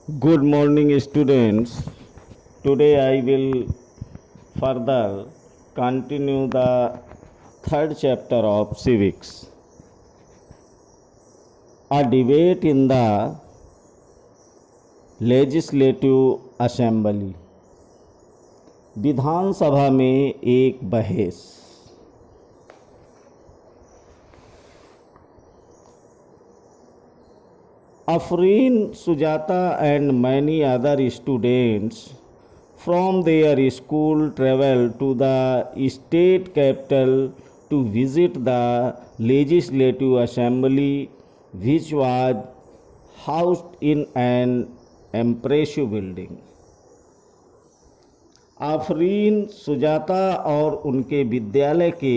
Good morning, students. Today I will further continue the third chapter of civics. A debate in the legislative assembly. विधानसभा में एक बहस. Afreen, Sujata and many other students from their school traveled to the state capital to visit the legislative assembly, which was housed in an impressive building. Afreen, Sujata और उनके विद्यालय के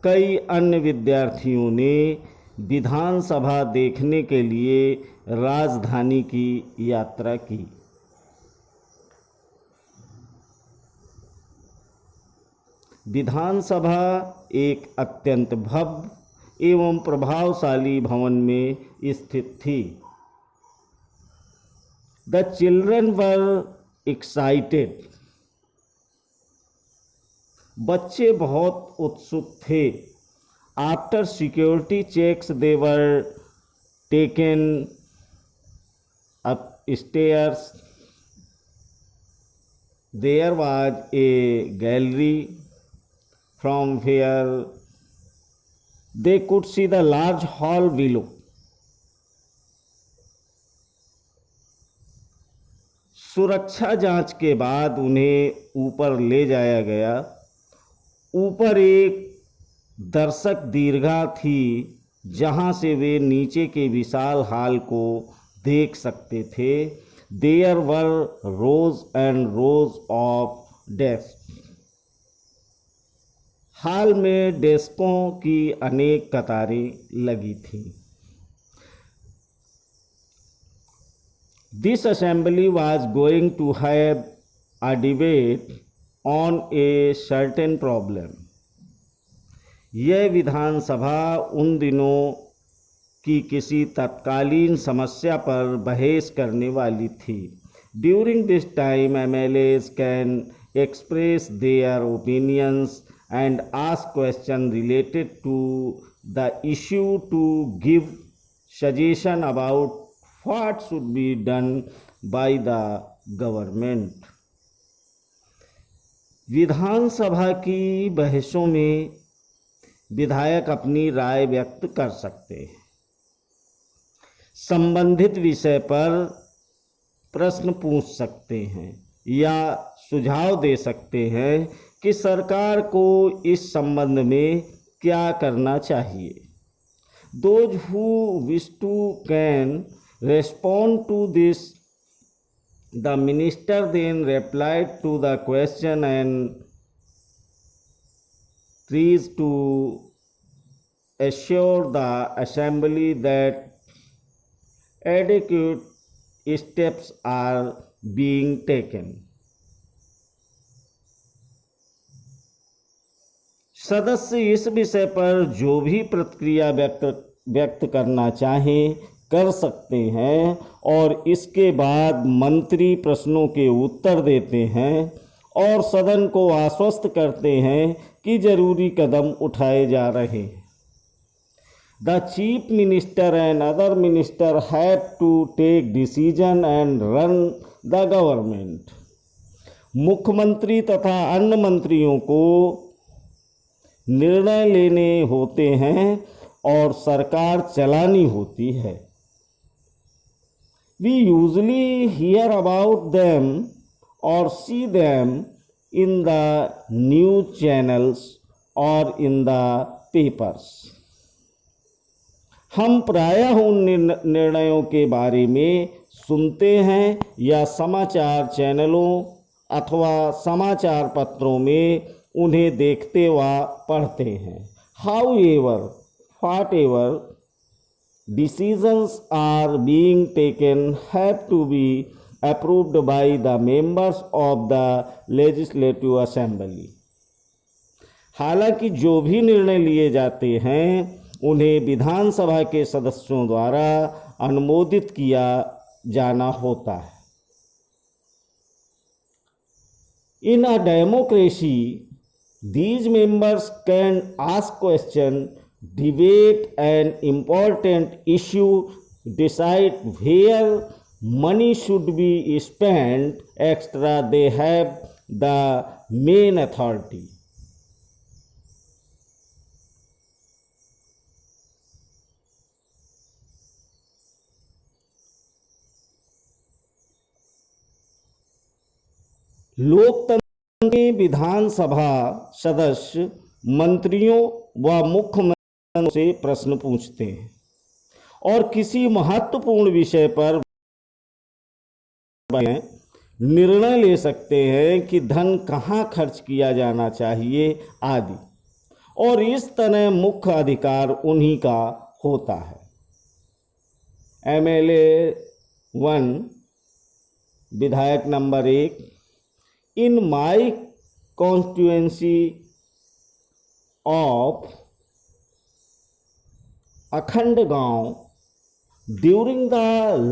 कई अन्य विद्यार्थियों ने विधानसभा देखने के लिए राजधानी की यात्रा की. विधानसभा एक अत्यंत भव्य एवं प्रभावशाली भवन में स्थित थी. The children were excited. बच्चे बहुत उत्सुक थे. After security checks they were taken upstairs. There was a gallery from where they could see the large hall below. सुरक्षा जांच के बाद उन्हें ऊपर ले जाया गया. ऊपर एक दर्शक दीर्घा थी जहां से वे नीचे के विशाल हॉल को देख सकते थे. There were rows and rows of desk. Hall में डेस्कों की अनेक कतारें लगी थीं. This assembly was going to have a debate on a certain problem. यह विधानसभा उन दिनों की किसी तत्कालीन समस्या पर बहस करने वाली थी. During this time MLAs can express their opinions and ask question related to the issue to give suggestion about what should be done by the government. विधानसभा की बहसों में विधायक अपनी राय व्यक्त कर सकते हैं. संबंधित विषय पर प्रश्न पूछ सकते हैं या सुझाव दे सकते हैं कि सरकार को इस संबंध में क्या करना चाहिए. Those who wish to can respond to this. The minister then replied to the question and tries to assure the assembly that adequate steps are being taken. सदस्य इस विषय पर जो भी प्रतिक्रिया व्यक्त करना चाहें कर सकते हैं और इसके बाद मंत्री प्रश्नों के उत्तर देते हैं और सदन को आश्वस्त करते हैं कि जरूरी कदम उठाए जा रहे हैं. The chief minister and other minister have to take decision and run the government. मुख्यमंत्री तथा अन्य मंत्रियों को निर्णय लेने होते हैं और सरकार चलानी होती है. We usually hear about them or see them in the news channels or in the papers. हम प्रायः उन निर्णयों के बारे में सुनते हैं या समाचार चैनलों अथवा समाचार पत्रों में उन्हें देखते व पढ़ते हैं. However, whatever decisions are being taken have to be approved by the members of the legislative assembly. हालांकि जो भी निर्णय लिए जाते हैं उन्हें विधानसभा के सदस्यों द्वारा अनुमोदित किया जाना होता है। In a democracy, these members can ask questions, debate an important issue, decide where money should be spent extra. They have the main authority. लोकतंत्र में विधानसभा सदस्य मंत्रियों व मुख्यमंत्रियों से प्रश्न पूछते हैं और किसी महत्वपूर्ण विषय पर निर्णय ले सकते हैं कि धन कहाँ खर्च किया जाना चाहिए आदि, और इस तरह मुख्य अधिकार उन्हीं का होता है। MLA 1 विधायक number 1, in my constituency of अखंड गांव, during the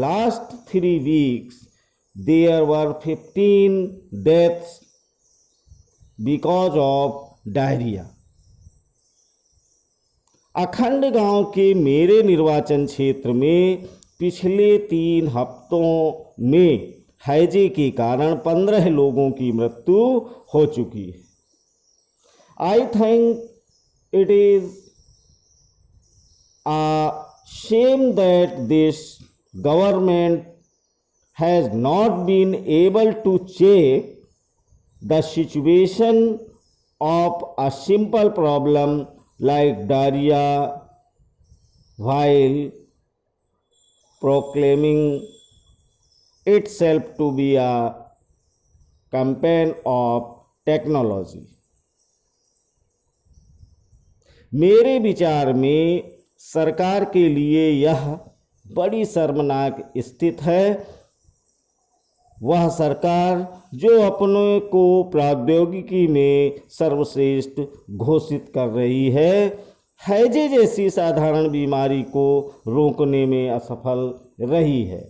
last 3 weeks there were 15 deaths because of diarrhea. अखंड गांव के मेरे निर्वाचन क्षेत्र में पिछले 3 हफ्तों में हैजे के कारण 15 लोगों की मृत्यु हो चुकी है। I think it is a shame that this government has not been able to check the situation of a simple problem like diarrhea while proclaiming itself to be a campaign of technology. मेरे विचार में सरकार के लिए यह बड़ी शर्मनाक स्थिति है। वह सरकार जो अपने को प्रौद्योगिकी में सर्वश्रेष्ठ घोषित कर रही है, हैजे जैसी साधारण बीमारी को रोकने में असफल रही है।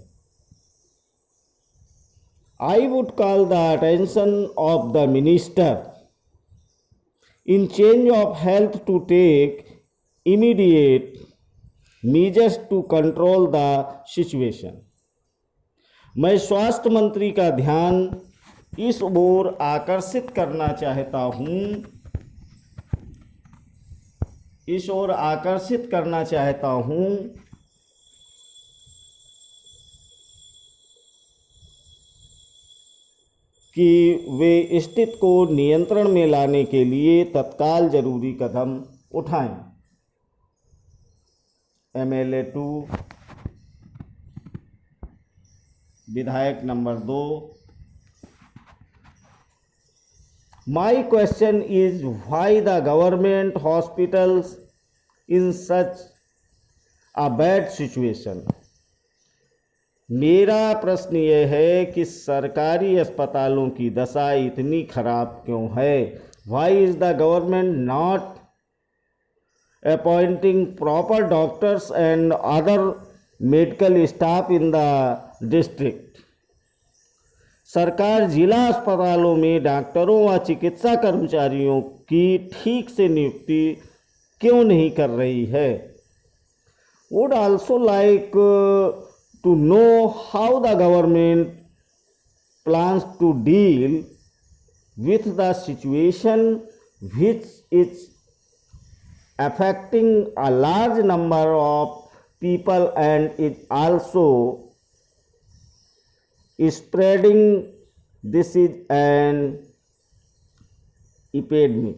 I would call the attention of the minister in change of health to take immediate measures to control the situation. मैं स्वास्थ्य मंत्री का ध्यान इस ओर आकर्षित करना चाहता हूं कि वे स्थिति को नियंत्रण में लाने के लिए तत्काल जरूरी कदम उठाएं। MLA 2 विधायक number 2, my question is why the government hospitals in such a bad situation. मेरा प्रश्न यह है कि सरकारी अस्पतालों की दशा इतनी खराब क्यों है। Why is the government not appointing proper doctors and other medical staff in the district. सरकार जिला अस्पतालों में डॉक्टरों व चिकित्सा कर्मचारियों की ठीक से नियुक्ति क्यों नहीं कर रही है। Would also like to know how the government plans to deal with the situation which is affecting a large number of people and is also spreading disease and epidemic.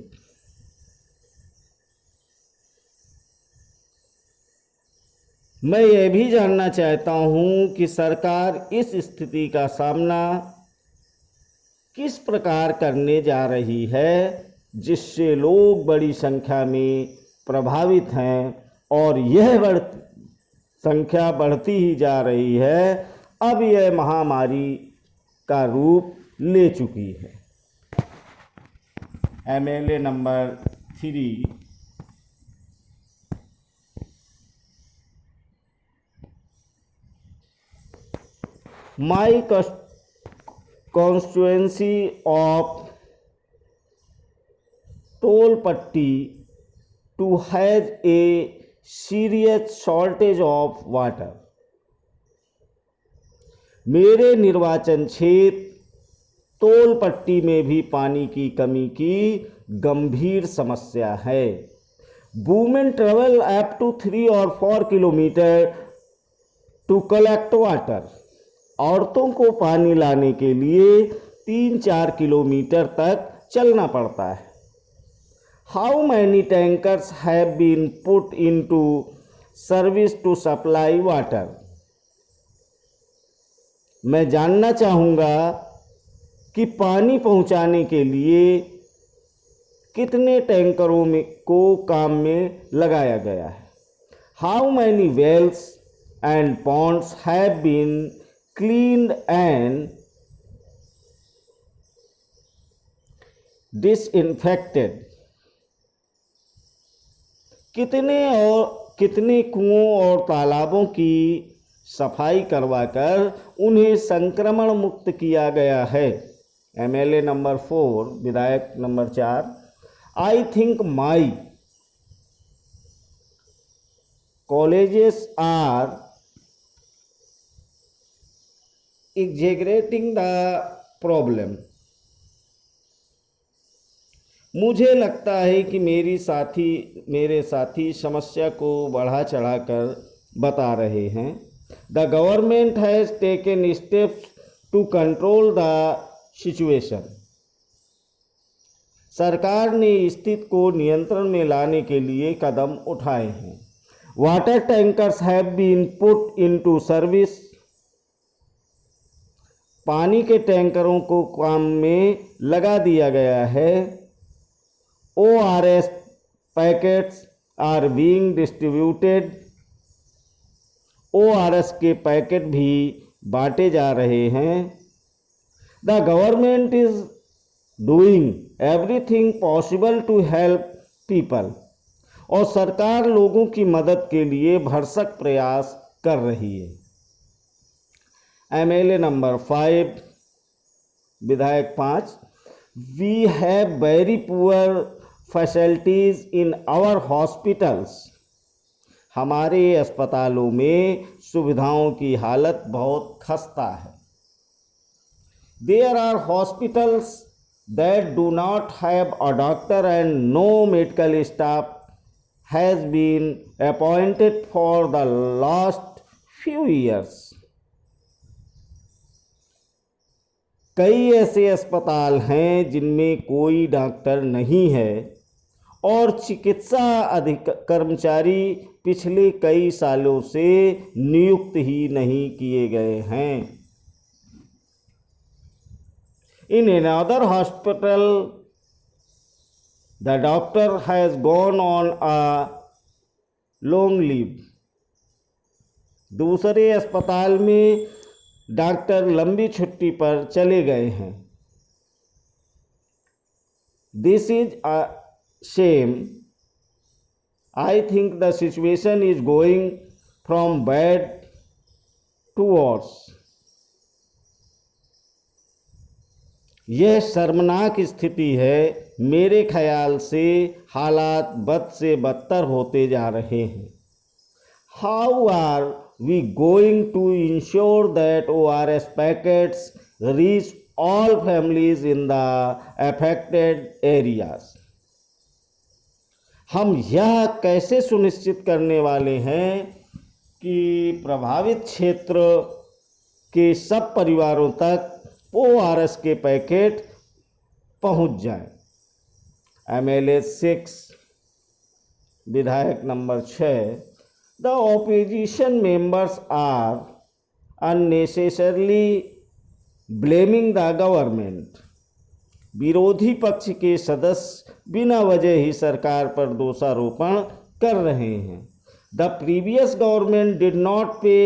मैं यह भी जानना चाहता हूं कि सरकार इस स्थिति का सामना किस प्रकार करने जा रही है जिससे लोग बड़ी संख्या में प्रभावित हैं और यह संख्या बढ़ती ही जा रही है। अब यह महामारी का रूप ले चुकी है। MLA number 3 My constituency of Tolpatti to has a serious shortage of water. मेरे निर्वाचन क्षेत्र तोलपट्टी में भी पानी की कमी की गंभीर समस्या है. वुमेन ट्रेवल अप टू 3 और 4 किलोमीटर टू कलेक्ट वाटर. औरतों को पानी लाने के लिए 3-4 किलोमीटर तक चलना पड़ता है. How many tankers have been put into service to supply water. मैं जानना चाहूँगा कि पानी पहुँचाने के लिए कितने टैंकरों को काम में लगाया गया है. How many wells and ponds have been cleaned and disinfected. कितने कुओं और तालाबों की सफाई करवाकर उन्हें संक्रमण मुक्त किया गया है. MLA नंबर 4 विधायक number 4. I think my colleagues are exaggerating the problem. मुझे लगता है कि मेरे साथी समस्या को बढ़ा चढ़ाकर बता रहे हैं. The government has taken steps to control the situation. सरकार ने स्थिति को नियंत्रण में लाने के लिए कदम उठाए हैं. Water tankers have been put into service. पानी के टैंकरों को काम में लगा दिया गया है. ORS packets are being distributed. ORS के पैकेट भी बांटे जा रहे हैं. The government is doing everything possible to help people. और सरकार लोगों की मदद के लिए भरसक प्रयास कर रही है. MLA नंबर 5 विधायक 5. We have very poor facilities in our hospitals. हमारे अस्पतालों में सुविधाओं की हालत बहुत खस्ता है. There are hospitals that do not have a doctor and no medical staff has been appointed for the last few years. कई ऐसे अस्पताल हैं जिनमें कोई डॉक्टर नहीं है और चिकित्सा कर्मचारी पिछले कई सालों से नियुक्त ही नहीं किए गए हैं. In another hospital, the doctor has gone on a long leave. दूसरे अस्पताल में डॉक्टर लंबी छुट्टी पर चले गए हैं. This is a shame. I think the situation is going from bad to worse. यह शर्मनाक स्थिति है. मेरे ख्याल से हालात बद से बदतर होते जा रहे हैं. How are we going to ensure that ORS packets reach all families in the affected areas. हम यह कैसे सुनिश्चित करने वाले हैं कि प्रभावित क्षेत्र के सब परिवारों तक ORS के पैकेट पहुंच जाएं. MLA 6 विधायक number 6. The opposition members are unnecessarily blaming the government. विरोधी पक्ष के सदस्य बिना वजह ही सरकार पर दोषारोपण कर रहे हैं. The previous government did not पे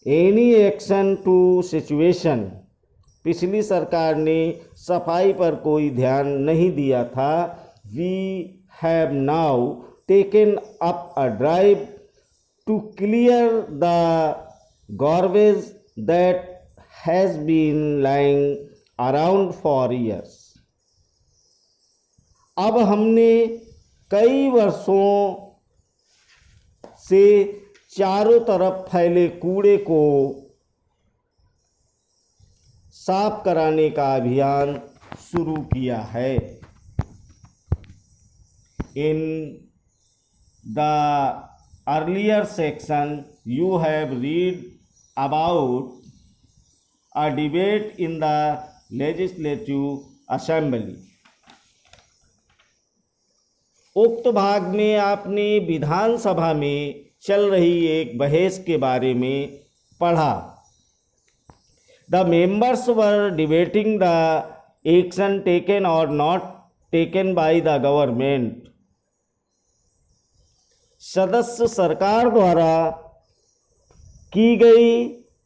एनी एक्शन टू सिचुएशन. पिछली सरकार ने सफाई पर कोई ध्यान नहीं दिया था. We have now taken up a drive to clear the garbage that has been lying around for years. अब हमने कई वर्षों से चारों तरफ फैले कूड़े को साफ कराने का अभियान शुरू किया है। In the earlier section, you have read about a debate in the Legislative Assembly. उक्त भाग में आपने विधानसभा में चल रही एक बहस के बारे में पढ़ा। The members were debating the action taken or not taken by the government. सदस्य सरकार द्वारा की गई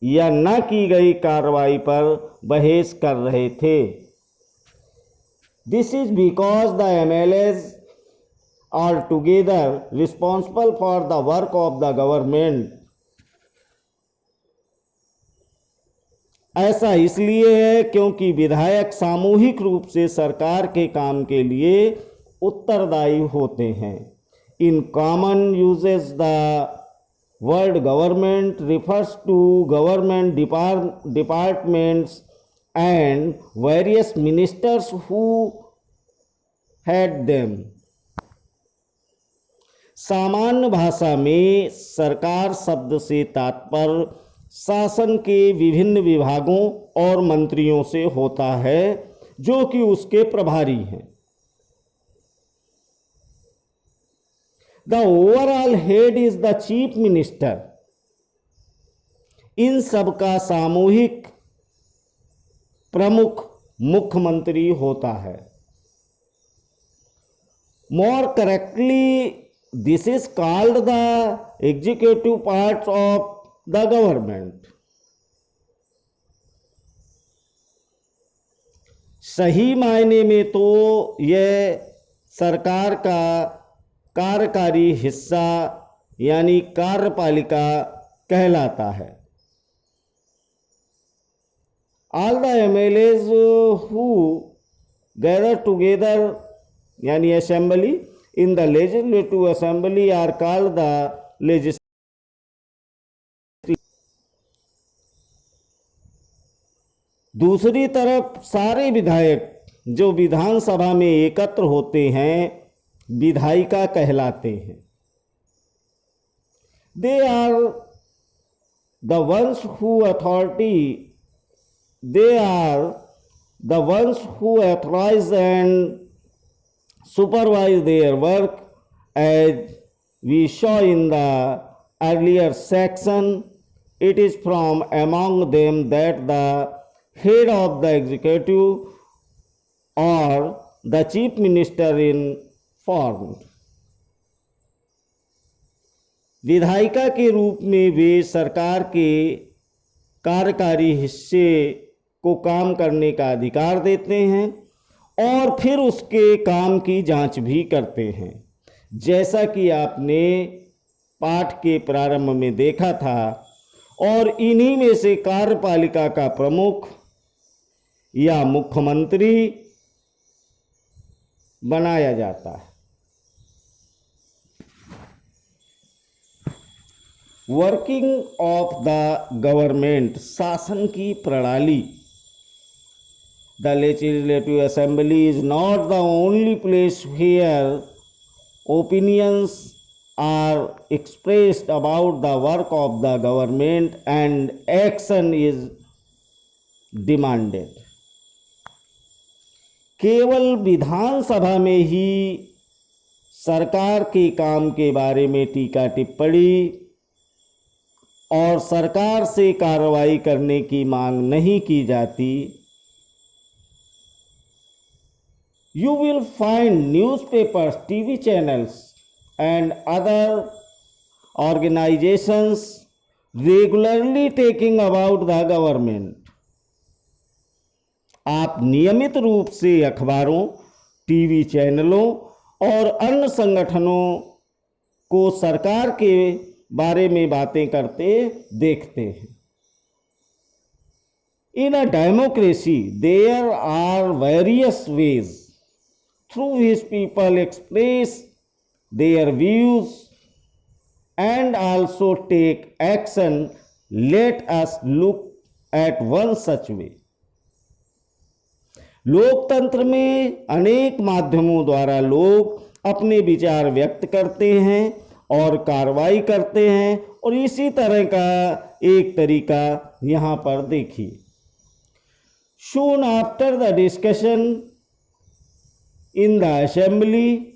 या न की गई कार्रवाई पर बहस कर रहे थे। This is because the MLAs are together responsible for the work of the government. ऐसा इसलिए है क्योंकि विधायक सामूहिक रूप से सरकार के काम के लिए उत्तरदायी होते हैं। In common uses, the word government refers to government departments and various ministers who head them. सामान्य भाषा में सरकार शब्द से तात्पर्य शासन के विभिन्न विभागों और मंत्रियों से होता है जो कि उसके प्रभारी हैं। The overall head is the chief minister. इन सब का सामूहिक प्रमुख मुख्यमंत्री होता है। More correctly, this is called the executive part of the government. सही मायने में तो यह सरकार का कार्यकारी हिस्सा यानी कार्यपालिका कहलाता है। All the MLAs who gather together यानी assembly in the legislative assembly are called the legislative. दूसरी तरफ सारे विधायक जो विधानसभा में एकत्र होते हैं विधायिका कहलाते हैं। They are the ones who authorize and supervise their work. As we saw in the earlier section, it is from among them that the head of the executive or the chief minister in formed. विधायिका के रूप में वे सरकार के कार्यकारी हिस्से को काम करने का अधिकार देते हैं और फिर उसके काम की जांच भी करते हैं। जैसा कि आपने पाठ के प्रारंभ में देखा था, और इन्हीं में से कार्यपालिका का प्रमुख या मुख्यमंत्री बनाया जाता है। वर्किंग ऑफ द गवर्नमेंट, शासन की प्रणाली। The legislative assembly is not the only place where opinions are expressed about the work of the government and action is demanded. केवल विधानसभा में ही सरकार के काम के बारे में टीका टिप्पणी और सरकार से कार्रवाई करने की मांग नहीं की जाती। You will find newspapers, TV channels and other organizations regularly talking about the government. आप नियमित रूप से अखबारों, टीवी चैनलों और अन्य संगठनों को सरकार के बारे में बातें करते देखते हैं। In a democracy, there are various ways through which people express their views and also take action. Let us look at one such way. लोकतंत्र में अनेक माध्यमों द्वारा लोग अपने विचार व्यक्त करते हैं और कार्रवाई करते हैं, और इसी तरह का एक तरीका यहाँ पर देखिए. Soon after the discussion in the assembly,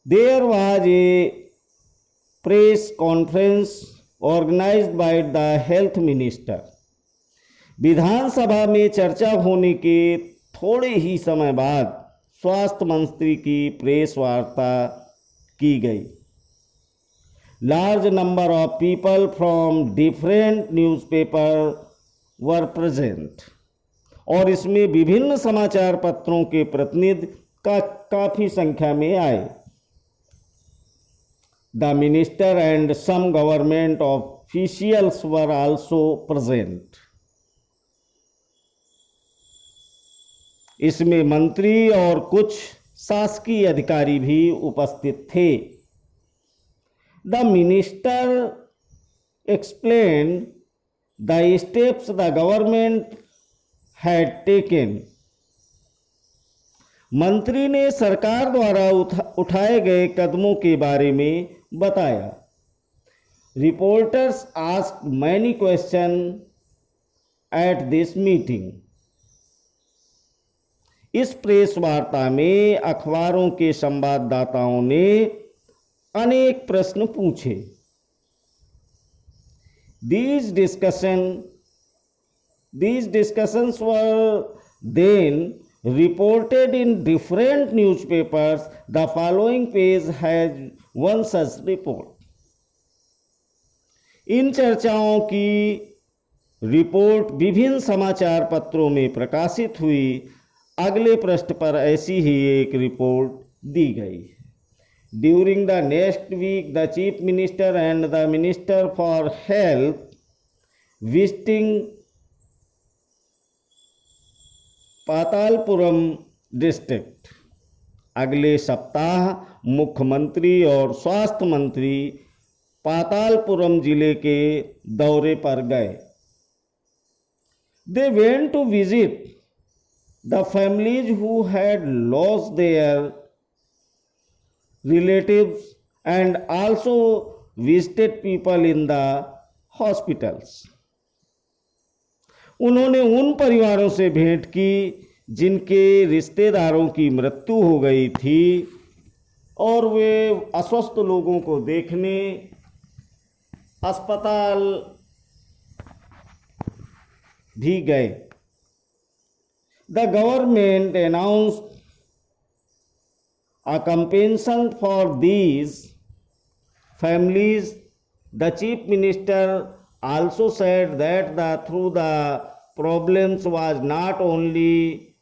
there was a press conference organized by the health minister. विधानसभा में चर्चा होने के थोड़े ही समय बाद स्वास्थ्य मंत्री की प्रेस वार्ता की गई. Large number of people from different newspaper were present, और इसमें विभिन्न समाचार पत्रों के प्रतिनिधि काफ़ी संख्या में आए. The minister and some government officials were also present. इसमें मंत्री और कुछ शासकीय अधिकारी भी उपस्थित थे. The minister explain the steps the government had taken. मंत्री ने सरकार द्वारा उठाए गए कदमों के बारे में बताया. Reporters asked many question at this meeting. इस प्रेस वार्ता में अखबारों के संवाददाताओं ने अनेक प्रश्न पूछे. These discussions were then reported in different newspapers. The following page has one such report. इन चर्चाओं की रिपोर्ट विभिन्न समाचार पत्रों में प्रकाशित हुई. अगले पृष्ठ पर ऐसी ही एक रिपोर्ट दी गई. During the next week the chief minister and the minister for health visiting Patalpuram district. अगले सप्ताह मुख्यमंत्री और स्वास्थ्य मंत्री पातालपुरम जिले के दौरे पर गए. They went to visit the families who had lost their relatives and also visited people in the hospitals. उन्होंने उन परिवारों से भेंट की जिनके रिश्तेदारों की मृत्यु हो गई थी, और वे अस्वस्थ लोगों को देखने अस्पताल भी गए. The government announced a compensation for these families. The chief minister also said that through the problems was not only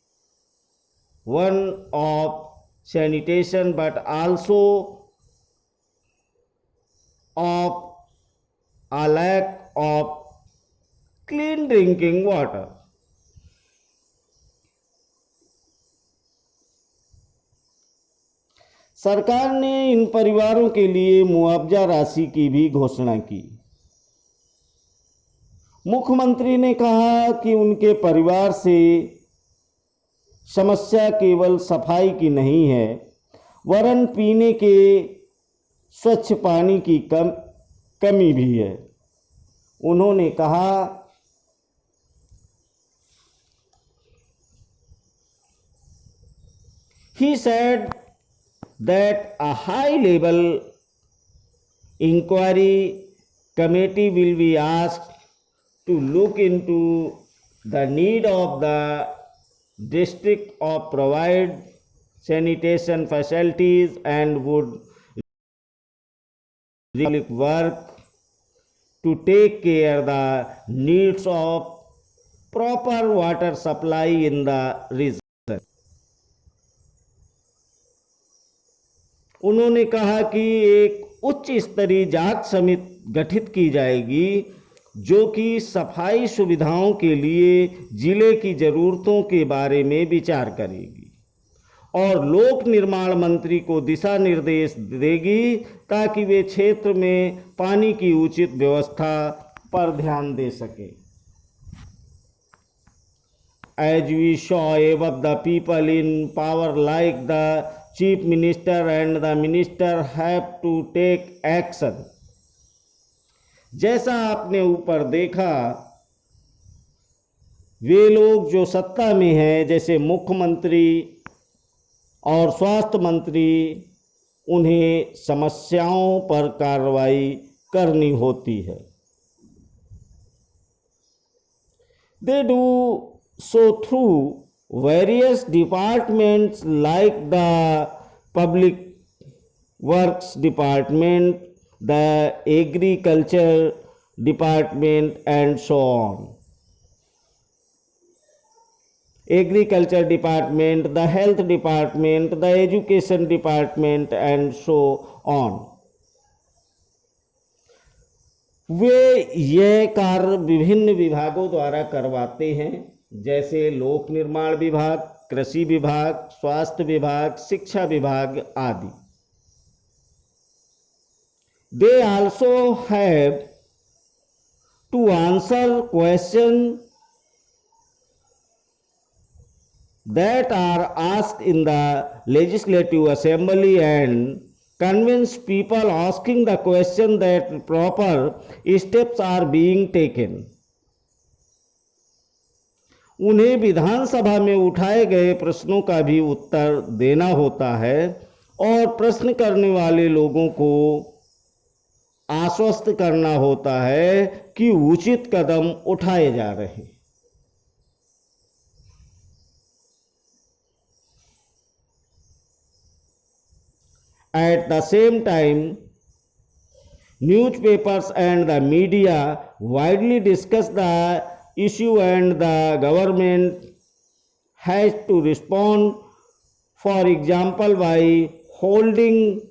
one of sanitation but also of a lack of clean drinking water. सरकार ने इन परिवारों के लिए मुआवजा राशि की भी घोषणा की. मुख्यमंत्री ने कहा कि उनके परिवार से समस्या केवल सफाई की नहीं है, वरन पीने के स्वच्छ पानी की कमी भी है. उन्होंने कहा he said that a high-level inquiry committee will be asked to look into the need of the district of provide sanitation facilities and would really work to take care the needs of proper water supply in the region. उन्होंने कहा कि एक उच्च स्तरीय जांच समिति गठित की जाएगी जो कि सफाई सुविधाओं के लिए जिले की ज़रूरतों के बारे में विचार करेगी और लोक निर्माण मंत्री को दिशा निर्देश देगी ताकि वे क्षेत्र में पानी की उचित व्यवस्था पर ध्यान दे सके। As we saw above, the people in power like the chief minister and the minister have to take action. जैसा आपने ऊपर देखा, वे लोग जो सत्ता में हैं जैसे मुख्यमंत्री और स्वास्थ्य मंत्री, उन्हें समस्याओं पर कार्रवाई करनी होती है। They do so through various departments like the Public Works Department, the Agriculture Department, and so on. Agriculture Department, the Health Department, the Education Department, and so on. वे यह कार्य विभिन्न विभागों द्वारा करवाते हैं, जैसे लोक निर्माण विभाग, कृषि विभाग, स्वास्थ्य विभाग, शिक्षा विभाग आदि। They also have to answer questions that are asked in the Legislative Assembly and convince people asking the question that proper steps are being taken. उन्हें विधानसभा में उठाए गए प्रश्नों का भी उत्तर देना होता है और प्रश्न करने वाले लोगों को आश्वस्त करना होता है कि उचित कदम उठाए जा रहे हैं। At the same time, newspapers and the media widely discuss the issue and the government has to respond, for example, by holding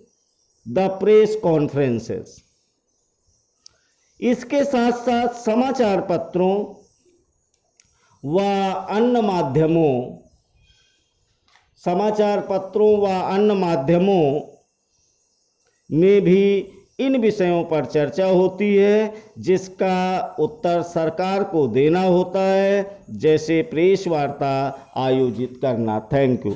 the press conferences. इसके साथ साथ समाचार पत्रों व अन्य माध्यमों में भी इन विषयों पर चर्चा होती है, जिसका उत्तर सरकार को देना होता है, जैसे प्रेस वार्ता आयोजित करना। Thank you.